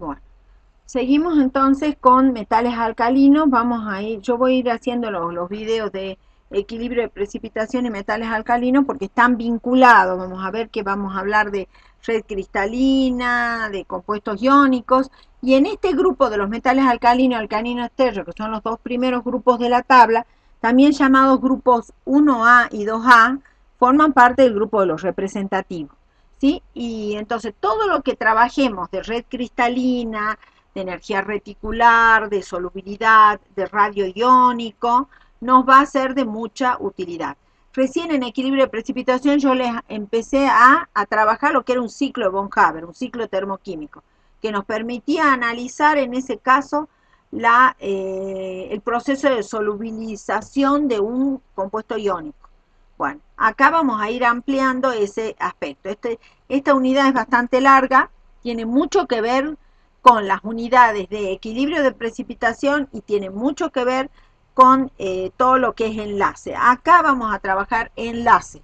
Bueno, seguimos entonces con metales alcalinos. Vamos a ir, yo voy a ir haciendo los videos de equilibrio de precipitación y metales alcalinos porque están vinculados. Vamos a ver que vamos a hablar de red cristalina, de compuestos iónicos. Y en este grupo de los metales alcalinos y alcalinos térreos, que son los dos primeros grupos de la tabla, también llamados grupos 1A y 2A, forman parte del grupo de los representativos. ¿Sí? Y entonces todo lo que trabajemos de red cristalina, de energía reticular, de solubilidad, de radio iónico, nos va a ser de mucha utilidad. Recién en equilibrio de precipitación yo les empecé a trabajar lo que era un ciclo de Von Haber, un ciclo termoquímico, que nos permitía analizar en ese caso el proceso de solubilización de un compuesto iónico. Bueno, acá vamos a ir ampliando ese aspecto. Esta unidad es bastante larga, tiene mucho que ver con las unidades de equilibrio de precipitación y tiene mucho que ver con todo lo que es enlace. Acá vamos a trabajar enlace,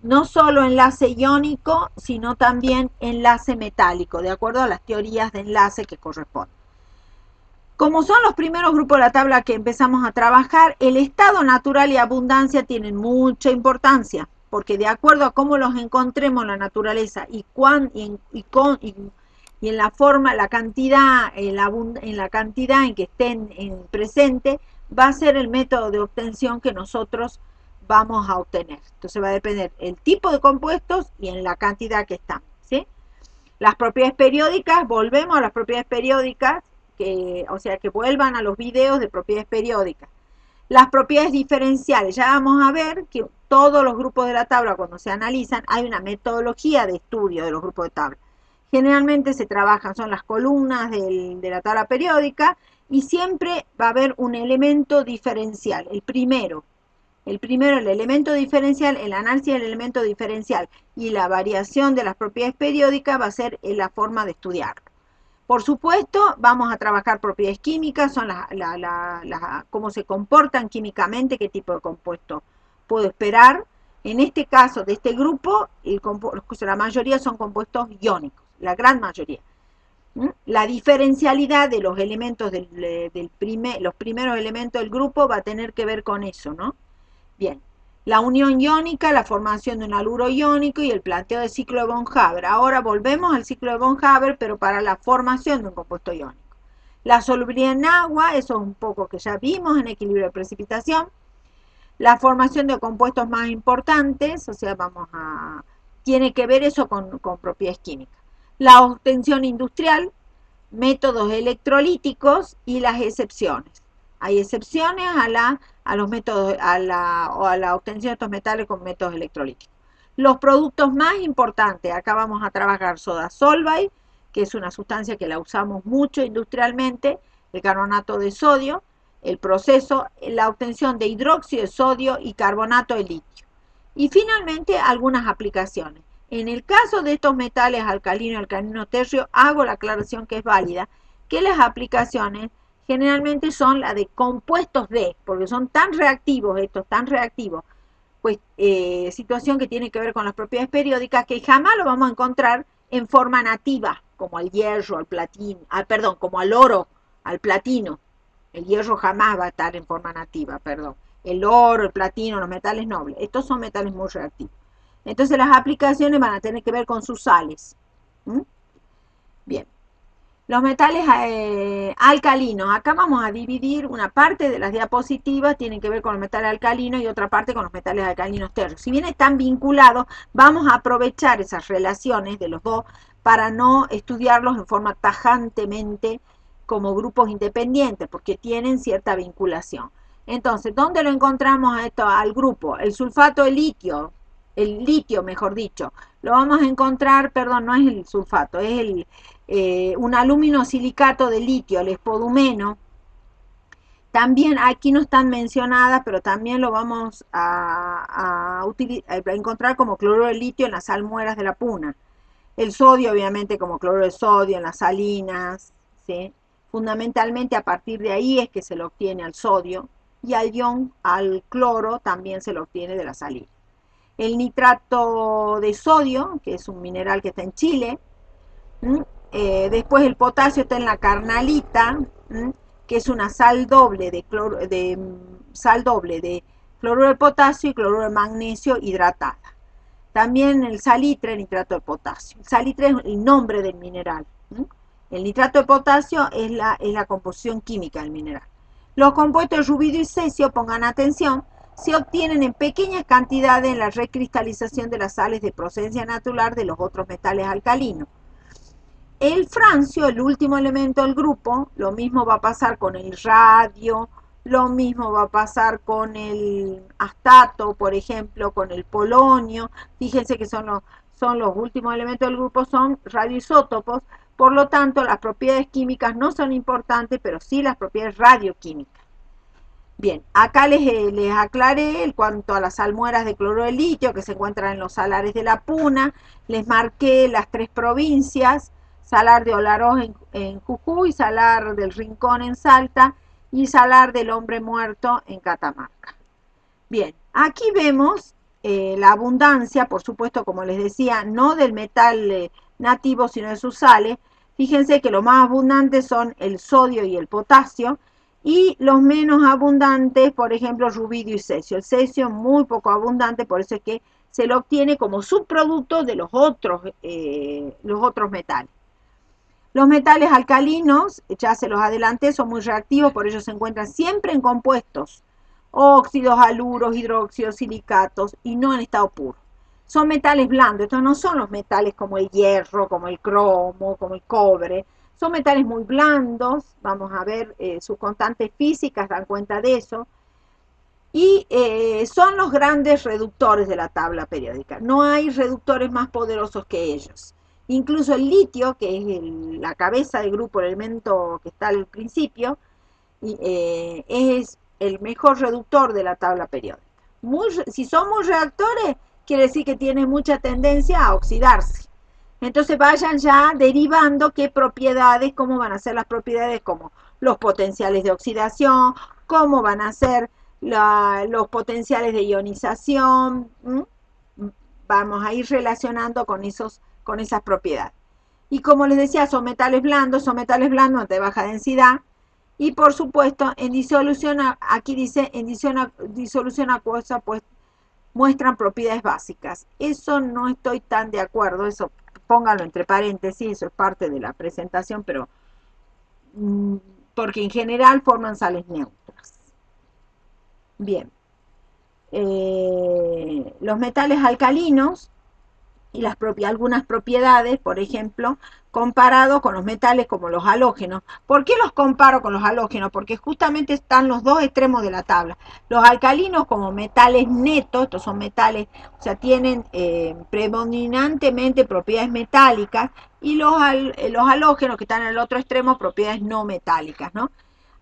no solo enlace iónico, sino también enlace metálico, de acuerdo a las teorías de enlace que corresponden. Como son los primeros grupos de la tabla que empezamos a trabajar, el estado natural y abundancia tienen mucha importancia, porque de acuerdo a cómo los encontremos en la naturaleza y en la forma, la cantidad, en la cantidad en que estén en presente, va a ser el método de obtención que nosotros vamos a obtener. Entonces va a depender el tipo de compuestos y en la cantidad que están, ¿sí? Las propiedades periódicas, volvemos a las propiedades periódicas, o sea, que vuelvan a los videos de propiedades periódicas. Las propiedades diferenciales, ya vamos a ver que todos los grupos de la tabla cuando se analizan hay una metodología de estudio de los grupos de tabla. Generalmente se trabajan, son las columnas de la tabla periódica y siempre va a haber un elemento diferencial, el elemento diferencial, el análisis del elemento diferencial y la variación de las propiedades periódicas va a ser la forma de estudiarlo. Por supuesto, vamos a trabajar propiedades químicas, son cómo se comportan químicamente, qué tipo de compuesto puedo esperar. En este caso, de este grupo, la mayoría son compuestos iónicos, la gran mayoría. La diferencialidad de los elementos los primeros elementos del grupo va a tener que ver con eso, ¿no? Bien, la unión iónica, la formación de un haluro iónico y el planteo del ciclo de Von Haber. Ahora volvemos al ciclo de Von Haber, pero para la formación de un compuesto iónico. La solubilidad en agua, eso es un poco que ya vimos en equilibrio de precipitación. La formación de compuestos más importantes, o sea, tiene que ver eso con propiedades químicas. La obtención industrial, métodos electrolíticos y las excepciones. Hay excepciones a los métodos, a la obtención de estos metales con métodos electrolíticos. Los productos más importantes, acá vamos a trabajar soda solvay, que es una sustancia que la usamos mucho industrialmente, el carbonato de sodio, el proceso, la obtención de hidróxido de sodio y carbonato de litio. Y finalmente algunas aplicaciones. En el caso de estos metales alcalino y alcalino tercio, hago la aclaración que es válida, que las aplicaciones generalmente son las de compuestos de, porque son tan reactivos, estos tan reactivos, pues situación que tiene que ver con las propiedades periódicas, que jamás lo vamos a encontrar en forma nativa, como al hierro, al platino, perdón, como al oro, al platino. El hierro jamás va a estar en forma nativa, perdón. El oro, el platino, los metales nobles. Estos son metales muy reactivos. Entonces las aplicaciones van a tener que ver con sus sales. ¿Mm? Bien. Los metales alcalinos. Acá vamos a dividir una parte de las diapositivas, tienen que ver con los metales alcalinos y otra parte con los metales alcalinos tercios. Si bien están vinculados, vamos a aprovechar esas relaciones de los dos para no estudiarlos en forma tajantemente como grupos independientes, porque tienen cierta vinculación. Entonces, ¿dónde lo encontramos al grupo? El sulfato de litio, el litio mejor dicho, lo vamos a encontrar, perdón, no es el sulfato, es un aluminosilicato de litio, el espodumeno. También aquí no están mencionadas, pero también lo vamos a encontrar como cloruro de litio en las salmueras de la puna. El sodio, obviamente, como cloruro de sodio en las salinas, ¿sí? Fundamentalmente a partir de ahí es que se lo obtiene al sodio, y al cloro también se lo obtiene de la salina. El nitrato de sodio, que es un mineral que está en Chile, después el potasio está en la carnalita, que es una sal doble sal doble de cloruro de potasio y cloruro de magnesio hidratada. También el salitre, nitrato de potasio. El salitre es el nombre del mineral. El nitrato de potasio es la composición química del mineral. Los compuestos de rubidio y cesio, pongan atención, se obtienen en pequeñas cantidades en la recristalización de las sales de procedencia natural de los otros metales alcalinos. El francio, el último elemento del grupo, lo mismo va a pasar con el radio, lo mismo va a pasar con el astato, por ejemplo, con el polonio. Fíjense que son los últimos elementos del grupo, son radioisótopos. Por lo tanto, las propiedades químicas no son importantes, pero sí las propiedades radioquímicas. Bien, acá les aclaré en cuanto a las salmueras de cloruro de litio que se encuentran en los salares de la Puna. Les marqué las 3 provincias: Salar de Olaroz en Jujuy, Salar del Rincón en Salta y Salar del Hombre Muerto en Catamarca. Bien, aquí vemos la abundancia, por supuesto, como les decía, no del metal nativo, sino de sus sales. Fíjense que los más abundantes son el sodio y el potasio, y los menos abundantes, por ejemplo, rubidio y cesio. El cesio es muy poco abundante, por eso es que se lo obtiene como subproducto de los otros metales. Los metales alcalinos, ya se los adelanté, son muy reactivos, por ello se encuentran siempre en compuestos: óxidos, haluros, hidróxidos, silicatos, y no en estado puro. Son metales blandos, estos no son los metales como el hierro, como el cromo, como el cobre. Son metales muy blandos, vamos a ver, sus constantes físicas dan cuenta de eso, y son los grandes reductores de la tabla periódica. No hay reductores más poderosos que ellos. Incluso el litio, que es la cabeza del grupo, el elemento que está al principio, es el mejor reductor de la tabla periódica. Si son muy reactores, quiere decir que tiene mucha tendencia a oxidarse. Entonces vayan ya derivando qué propiedades, cómo van a ser las propiedades, como los potenciales de oxidación, cómo van a ser los potenciales de ionización. Vamos a ir relacionando con esas propiedades. Y como les decía, son metales blandos de baja densidad. Y por supuesto, en disolución, aquí dice, en disolución acuosa, pues muestran propiedades básicas. Eso no estoy tan de acuerdo, eso póngalo entre paréntesis, eso es parte de la presentación, pero porque en general forman sales neutras. Bien. Los metales alcalinos y algunas propiedades, por ejemplo, comparado con los metales como los halógenos. ¿Por qué los comparo con los halógenos? Porque justamente están los dos extremos de la tabla. Los alcalinos como metales netos, estos son metales, o sea, tienen predominantemente propiedades metálicas, y los halógenos, que están en el otro extremo, propiedades no metálicas, ¿no?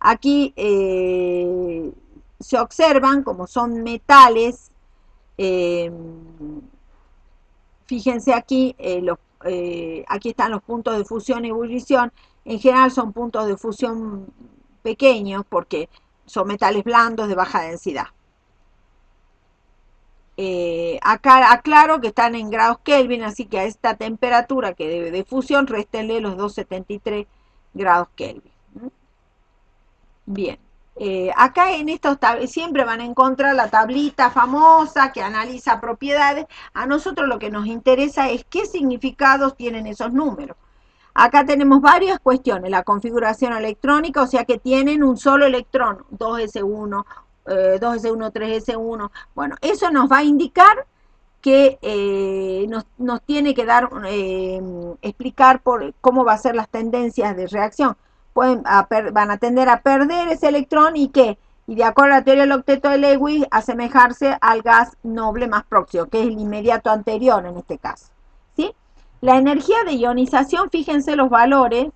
Aquí se observan como son metales. Fíjense aquí, aquí están los puntos de fusión y ebullición. En general son puntos de fusión pequeños porque son metales blandos de baja densidad. Acá aclaro que están en grados Kelvin, así que a esta temperatura que de fusión réstenle los 273 grados Kelvin. Bien. Acá en estos siempre van a encontrar la tablita famosa que analiza propiedades. A nosotros lo que nos interesa es qué significados tienen esos números. Acá tenemos varias cuestiones: la configuración electrónica, o sea que tienen un solo electrón, 2s1, 2s1, 3s1. Bueno, eso nos va a indicar que nos tiene que dar, explicar cómo va a ser las tendencias de reacción. Van a tender a perder ese electrón y de acuerdo a la teoría del octeto de Lewis, asemejarse al gas noble más próximo, que es el inmediato anterior en este caso. ¿Sí? La energía de ionización, fíjense los valores,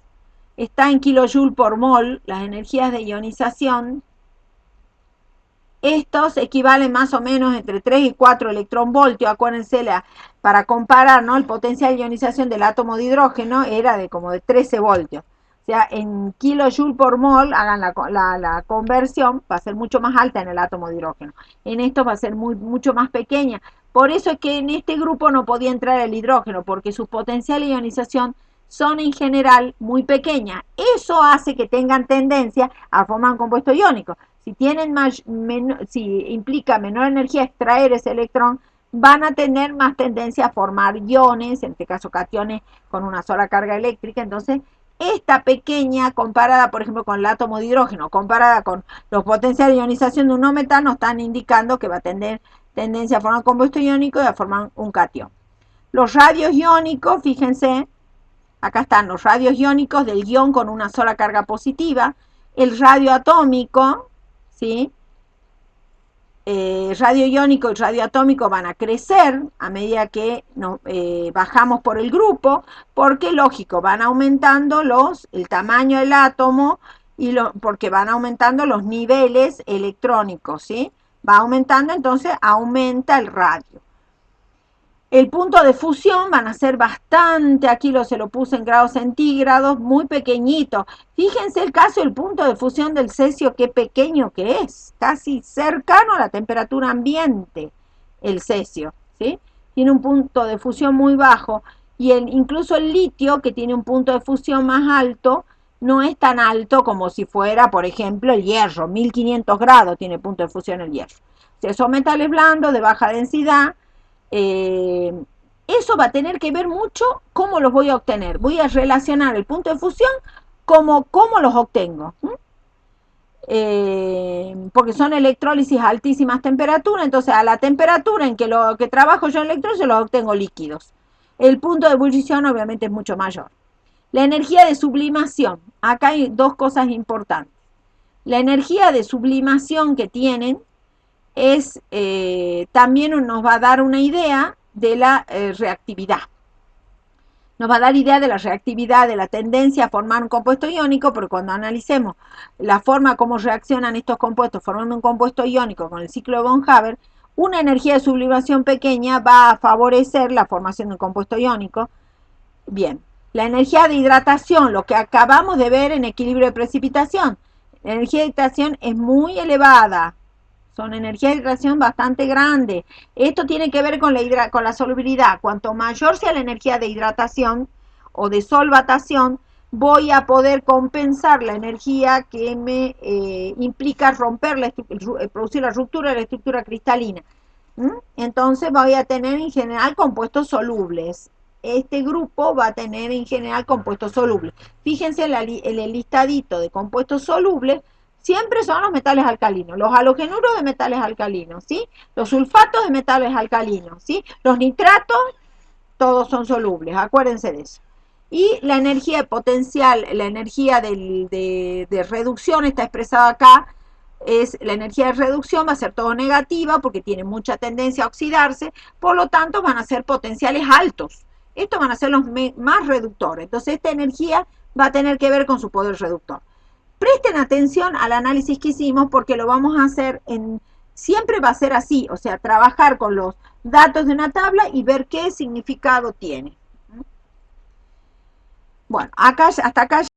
está en kilojoule por mol. Las energías de ionización, estos equivalen más o menos entre 3 y 4 electronvoltios. Acuérdense, para comparar, ¿no?, el potencial de ionización del átomo de hidrógeno era como de 13 voltios. O sea, en kilojoule por mol, hagan la conversión, va a ser mucho más alta en el átomo de hidrógeno. En esto va a ser mucho más pequeña. Por eso es que en este grupo no podía entrar el hidrógeno, porque sus potenciales de ionización son en general muy pequeñas. Eso hace que tengan tendencia a formar un compuesto iónico. Si implica menor energía extraer ese electrón, van a tener más tendencia a formar iones, en este caso cationes con una sola carga eléctrica. Entonces, esta pequeña, comparada por ejemplo con el átomo de hidrógeno, comparada con los potenciales de ionización de un no metano, están indicando que va a tener tendencia a formar un compuesto iónico y a formar un catión. Los radios iónicos, fíjense, acá están los radios iónicos del ion con una sola carga positiva. El radio atómico, ¿sí? Radio iónico y radio atómico van a crecer a medida que bajamos por el grupo, porque lógico, van aumentando el tamaño del átomo porque van aumentando los niveles electrónicos, ¿sí? Va aumentando, entonces aumenta el radio. El punto de fusión van a ser bastante, aquí se lo puse en grados centígrados, muy pequeñito. Fíjense el caso del punto de fusión del cesio, qué pequeño que es, casi cercano a la temperatura ambiente, el cesio, ¿sí? Tiene un punto de fusión muy bajo y incluso el litio, que tiene un punto de fusión más alto, no es tan alto como si fuera, por ejemplo, el hierro, 1500 grados tiene punto de fusión el hierro. Si son metales blandos de baja densidad, eso va a tener que ver mucho cómo los voy a obtener. Voy a relacionar el punto de fusión como cómo los obtengo. Porque son electrólisis a altísimas temperaturas, entonces a la temperatura en que trabajo yo en electrólisis los obtengo líquidos. El punto de ebullición obviamente es mucho mayor. La energía de sublimación. Acá hay dos cosas importantes. La energía de sublimación que tienen también nos va a dar una idea de la reactividad. Nos va a dar idea de la reactividad, de la tendencia a formar un compuesto iónico, pero cuando analicemos la forma como reaccionan estos compuestos formando un compuesto iónico con el ciclo de von Haber, una energía de sublimación pequeña va a favorecer la formación de un compuesto iónico. Bien, la energía de hidratación, lo que acabamos de ver en equilibrio de precipitación, la energía de hidratación es muy elevada. Son energías de hidratación bastante grandes. Esto tiene que ver con la solubilidad. Cuanto mayor sea la energía de hidratación o de solvatación, voy a poder compensar la energía que me implica producir la ruptura de la estructura cristalina. Entonces voy a tener en general compuestos solubles. Este grupo va a tener en general compuestos solubles. Fíjense en el listadito de compuestos solubles. Siempre son los metales alcalinos, los halogenuros de metales alcalinos, ¿sí? Los sulfatos de metales alcalinos, ¿sí? Los nitratos, todos son solubles, acuérdense de eso. Y la energía potencial, la energía de reducción está expresada acá, la energía de reducción va a ser todo negativa porque tiene mucha tendencia a oxidarse, por lo tanto van a ser potenciales altos. Estos van a ser los más reductores, entonces esta energía va a tener que ver con su poder reductor. Presten atención al análisis que hicimos porque lo vamos a hacer siempre va a ser así, o sea, trabajar con los datos de una tabla y ver qué significado tiene. Bueno, hasta acá